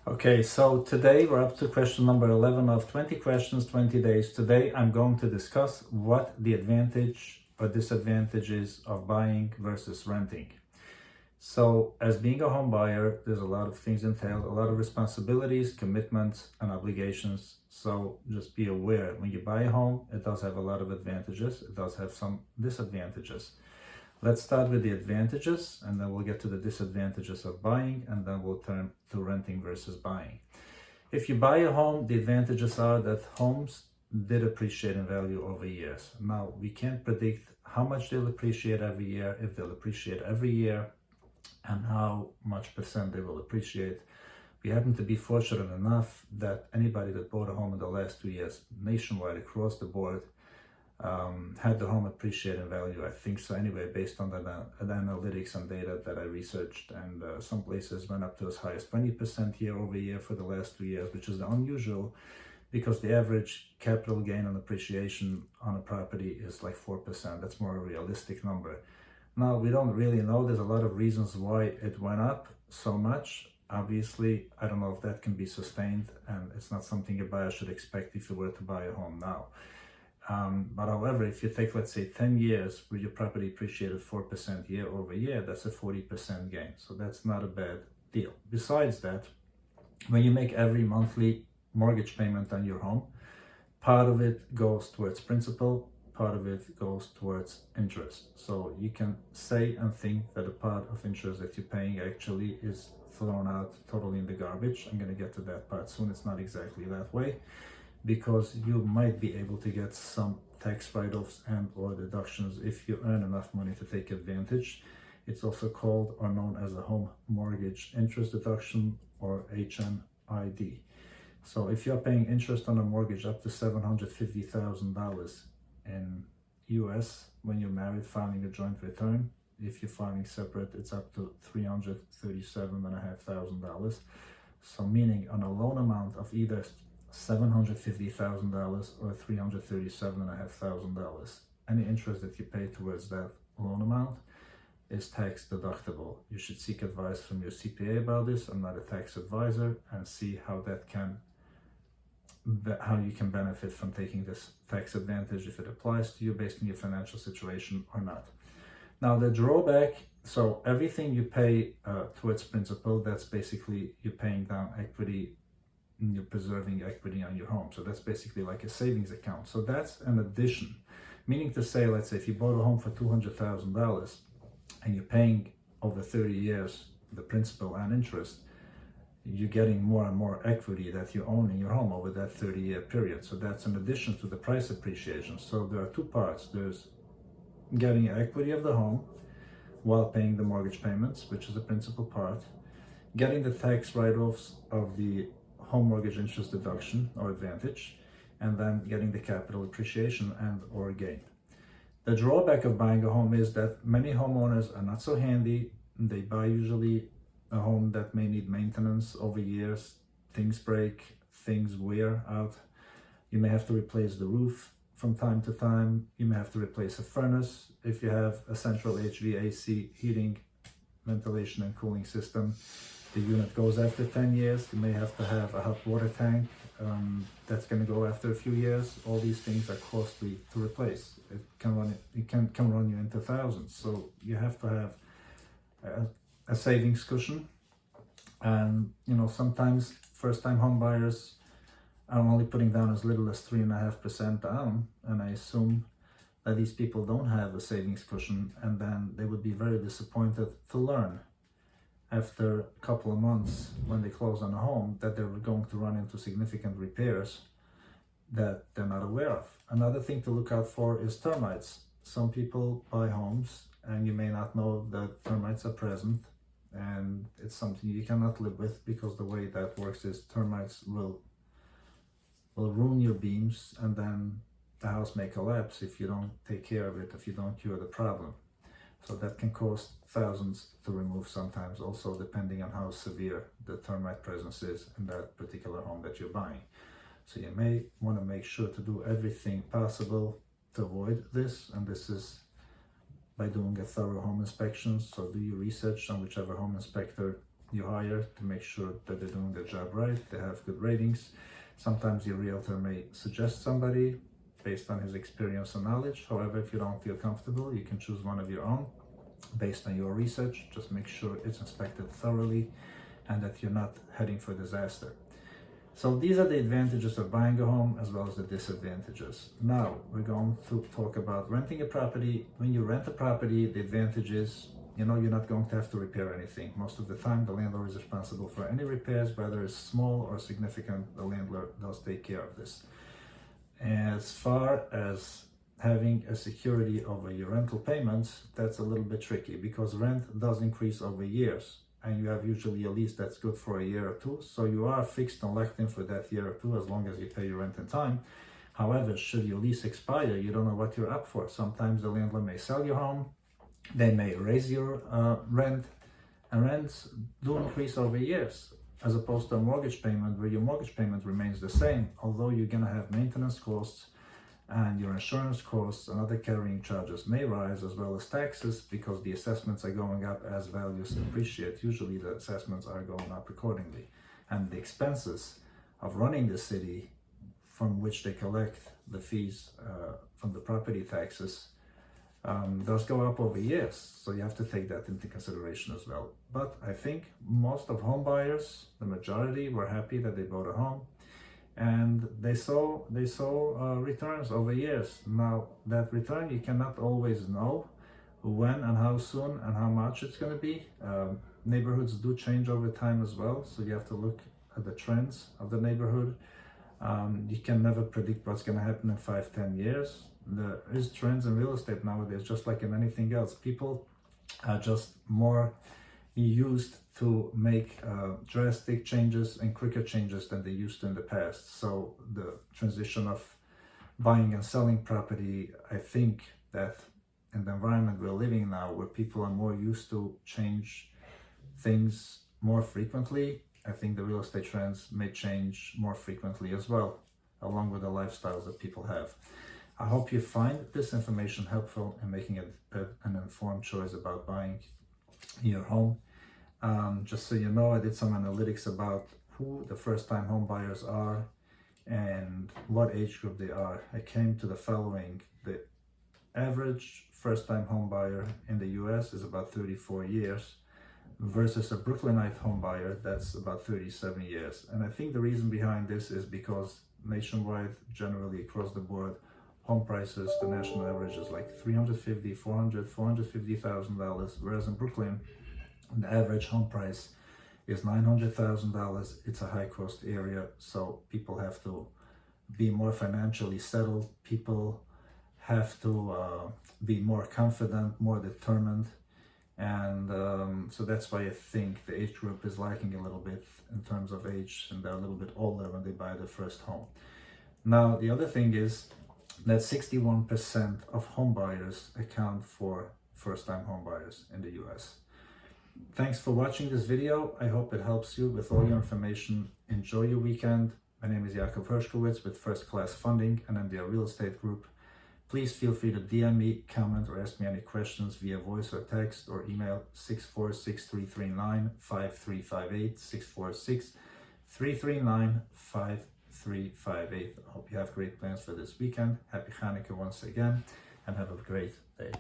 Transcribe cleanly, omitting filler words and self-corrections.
Okay, so today we're up to question number 11 of 20 questions, 20 days. Today I'm going to discuss what the advantage or disadvantage is of buying versus renting. So as being a home buyer, there's a lot of things entailed, a lot of responsibilities, commitments, and obligations. So just be aware, when you buy a home, it does have a lot of advantages. It does have some disadvantages. Let's start with the advantages, and then we'll get to the disadvantages of buying, and then we'll turn to renting versus buying. If you buy a home, the advantages are that homes did appreciate in value over years. Now, we can't predict how much they'll appreciate every year, if they'll appreciate every year, and how much percent they will appreciate. We happen to be fortunate enough that anybody that bought a home in the last 2 years, nationwide, across the board, had the home appreciate in value. I think so anyway, based on the analytics and data that I researched, and some places went up to as high as 20% year over year for the last 2 years, which is unusual because the average capital gain on appreciation on a property is like 4%. That's more a realistic number. Now, we don't really know. There's a lot of reasons why it went up so much. Obviously, I don't know if that can be sustained, and it's not something a buyer should expect if you were to buy a home now. But however, if you take, let's say, 10 years where your property appreciated 4% year over year, that's a 40% gain. So that's not a bad deal. Besides that, when you make every monthly mortgage payment on your home, part of it goes towards principal, part of it goes towards interest. So you can say and think that a part of interest that you're paying actually is thrown out totally in the garbage. I'm going to get to that part soon. It's not exactly that way, because you might be able to get some tax write-offs and or deductions if you earn enough money to take advantage. It's also called or known as a home mortgage interest deduction, or HMID. So if you're paying interest on a mortgage up to $750,000 in US when you're married filing a joint return, if you're filing separate, it's up to $337,500. So meaning on a loan amount of either $750,000 or $337,500, any interest that you pay towards that loan amount is tax deductible. You should seek advice from your CPA about this. I'm not a tax advisor, and see how you can benefit from taking this tax advantage, if it applies to you based on your financial situation or not. Now, the drawback, so everything you pay towards principal, that's basically you're paying down equity, and you're preserving equity on your home. So that's basically like a savings account. So that's an addition, meaning to say, let's say if you bought a home for $200,000 and you're paying over 30 years the principal and interest, you're getting more and more equity that you own in your home over that 30-year period. So that's an addition to the price appreciation. So there are two parts. There's getting equity of the home while paying the mortgage payments, which is the principal part, getting the tax write-offs of the home mortgage interest deduction or advantage, and then getting the capital appreciation and or gain. The drawback of buying a home is that many homeowners are not so handy. They buy usually a home that may need maintenance over years. Things break, things wear out. You may have to replace the roof from time to time. You may have to replace a furnace if you have a central HVAC heating, ventilation and cooling system. The unit goes after 10 years. You may have to have a hot water tank that's going to go after a few years. All these things are costly to replace. It can run you into thousands. So you have to have a savings cushion. And sometimes first-time home buyers are only putting down as little as 3.5% down, and I assume that these people don't have a savings cushion, and then they would be very disappointed to learn after a couple of months when they close on a home that they're going to run into significant repairs that they're not aware of. Another thing to look out for is termites. Some people buy homes and you may not know that termites are present, and it's something you cannot live with, because the way that works is termites will ruin your beams, and then the house may collapse if you don't take care of it, if you don't cure the problem. So that can cost thousands to remove sometimes, also depending on how severe the termite presence is in that particular home that you're buying. So you may want to make sure to do everything possible to avoid this, and this is by doing a thorough home inspection. So do your research on whichever home inspector you hire to make sure that they're doing their job right, they have good ratings. Sometimes your realtor may suggest somebody based on his experience and knowledge. However, if you don't feel comfortable, you can choose one of your own based on your research. Just make sure it's inspected thoroughly and that you're not heading for disaster. So these are the advantages of buying a home as well as the disadvantages. Now we're going to talk about renting a property. When you rent a property, the advantage is, you're not going to have to repair anything. Most of the time, the landlord is responsible for any repairs, whether it's small or significant. The landlord does take care of this. As far as having a security over your rental payments, that's a little bit tricky because rent does increase over years. And you have usually a lease that's good for a year or two, so you are fixed and locked in for that year or two as long as you pay your rent in time. However, should your lease expire, you don't know what you're up for. Sometimes the landlord may sell your home, they may raise your rent, and rents do increase over years, as opposed to a mortgage payment where your mortgage payment remains the same, although you're going to have maintenance costs and your insurance costs and other carrying charges may rise, as well as taxes, because the assessments are going up as values appreciate. Usually the assessments are going up accordingly, and the expenses of running the city, from which they collect the fees from the property taxes, does go up over years, so you have to take that into consideration as well. But I think most of home buyers, the majority, were happy that they bought a home, and they saw returns over years. Now that return, you cannot always know when and how soon and how much it's going to be. Neighborhoods do change over time as well, so you have to look at the trends of the neighborhood. You can never predict what's going to happen in 5-10 years. There is trends in real estate nowadays, just like in anything else. People are just more used to make drastic changes and quicker changes than they used to in the past. So the transition of buying and selling property, I think that in the environment we're living now, where people are more used to change things more frequently, I think the real estate trends may change more frequently as well, along with the lifestyles that people have. I hope you find this information helpful in making an informed choice about buying your home. Just so you know, I did some analytics about who the first-time home buyers are and what age group they are. I came to the following: the average first-time home buyer in the US is about 34 years versus a Brooklynite home buyer that's about 37 years. And I think the reason behind this is because nationwide, generally across the board, home prices, the national average is like $350,000, $400,000, $450,000, whereas in Brooklyn, the average home price is $900,000. It's a high-cost area, so people have to be more financially settled. People have to be more confident, more determined, and so that's why I think the age group is lacking a little bit in terms of age, and they're a little bit older when they buy their first home. Now, the other thing is that 61% of home buyers account for first-time home buyers in the US. Thanks for watching this video. I hope it helps you with all your information. Enjoy your weekend. My name is Yaakov Hershkowitz with First Class Funding and MDR Real Estate Group. Please feel free to DM me, comment, or ask me any questions via voice or text or email 646-339-5358, 646-339-5358. I hope you have great plans for this weekend. Happy Hanukkah once again, and have a great day.